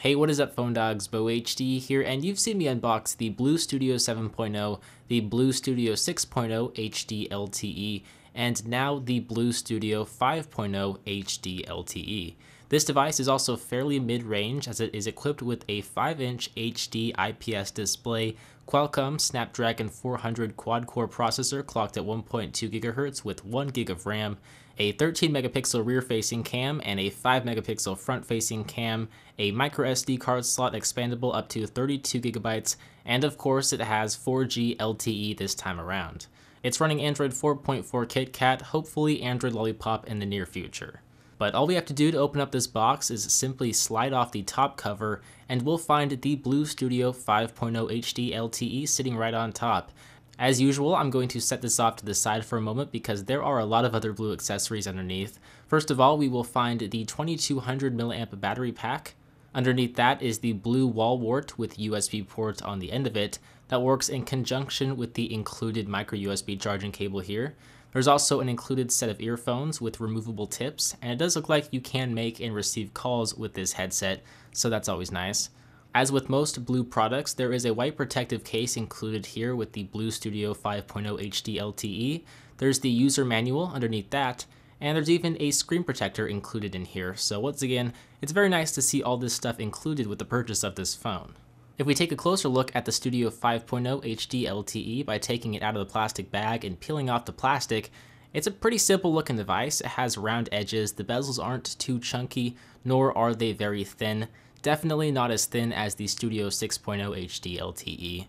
Hey, what is up, phone dogs? Beau HD here, and you've seen me unbox the BLU Studio 7.0, the BLU Studio 6.0 HD LTE, and now the BLU Studio 5.0 HD LTE. This device is also fairly mid-range as it is equipped with a 5-inch HD IPS display, Qualcomm Snapdragon 400 quad-core processor clocked at 1.2 GHz with 1 GB of RAM, a 13-megapixel rear-facing cam and a 5-megapixel front-facing cam, a microSD card slot expandable up to 32 GB, and of course it has 4G LTE this time around. It's running Android 4.4 KitKat, hopefully Android Lollipop in the near future. But all we have to do to open up this box is simply slide off the top cover and we'll find the BLU Studio 5.0 HD LTE sitting right on top. As usual, I'm going to set this off to the side for a moment because there are a lot of other BLU accessories underneath. First of all, we will find the 2200 mAh battery pack. Underneath that is the BLU wall wart with USB port on the end of it that works in conjunction with the included micro USB charging cable here. There's also an included set of earphones with removable tips, and it does look like you can make and receive calls with this headset, so that's always nice. As with most BLU products, there is a white protective case included here with the BLU Studio 5.0 HD LTE. There's the user manual underneath that, and there's even a screen protector included in here, so once again, it's very nice to see all this stuff included with the purchase of this phone. If we take a closer look at the Studio 5.0 HD LTE by taking it out of the plastic bag and peeling off the plastic, it's a pretty simple looking device. It has round edges, the bezels aren't too chunky, nor are they very thin. Definitely not as thin as the Studio 6.0 HD LTE.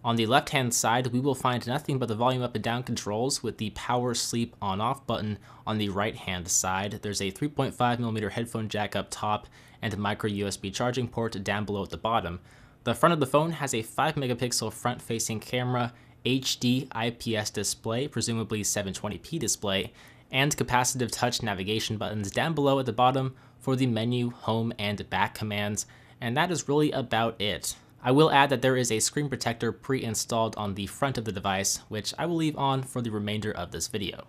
On the left hand side, we will find nothing but the volume up and down controls with the power sleep on off button on the right hand side. There's a 3.5mm headphone jack up top and a micro USB charging port down below at the bottom. The front of the phone has a 5-megapixel front-facing camera, HD IPS display, presumably 720p display, and capacitive touch navigation buttons down below at the bottom for the menu, home, and back commands, and that is really about it. I will add that there is a screen protector pre-installed on the front of the device, which I will leave on for the remainder of this video.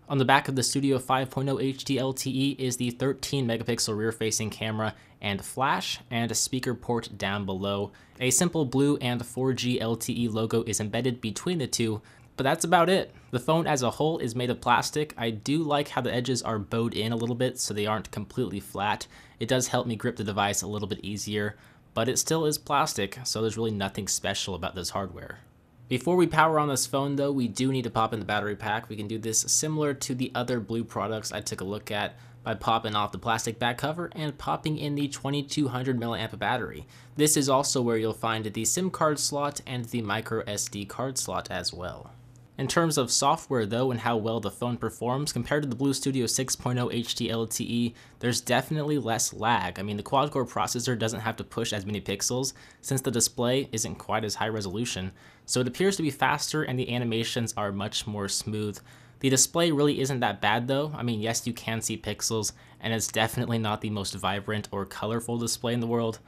On the back of the Studio 5.0 HD LTE is the 13-megapixel rear-facing camera and flash, and a speaker port down below. A simple BLU and 4G LTE logo is embedded between the two, but that's about it. The phone as a whole is made of plastic. I do like how the edges are bowed in a little bit so they aren't completely flat. It does help me grip the device a little bit easier, but it still is plastic, so there's really nothing special about this hardware. Before we power on this phone though, we do need to pop in the battery pack. We can do this similar to the other BLU products I took a look at by popping off the plastic back cover and popping in the 2200 mAh battery. This is also where you'll find the SIM card slot and the micro SD card slot as well. In terms of software though and how well the phone performs compared to the BLU Studio 6.0 HD LTE, there's definitely less lag. I mean, the quad-core processor doesn't have to push as many pixels since the display isn't quite as high resolution, so it appears to be faster and the animations are much more smooth. The display really isn't that bad though. I mean, yes, you can see pixels, and it's definitely not the most vibrant or colorful display in the world,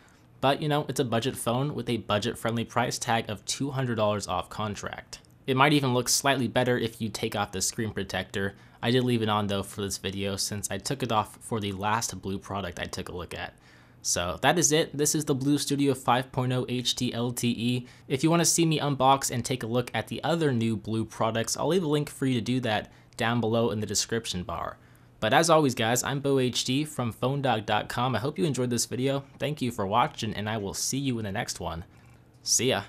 but you know, it's a budget phone with a budget-friendly price tag of $200 off contract. It might even look slightly better if you take off the screen protector. I did leave it on though for this video since I took it off for the last BLU product I took a look at. So that is it. This is the BLU Studio 5.0 HD LTE. If you want to see me unbox and take a look at the other new BLU products, I'll leave a link for you to do that down below in the description bar. But as always guys, I'm Beau HD from PhoneDog.com. I hope you enjoyed this video. Thank you for watching and I will see you in the next one. See ya.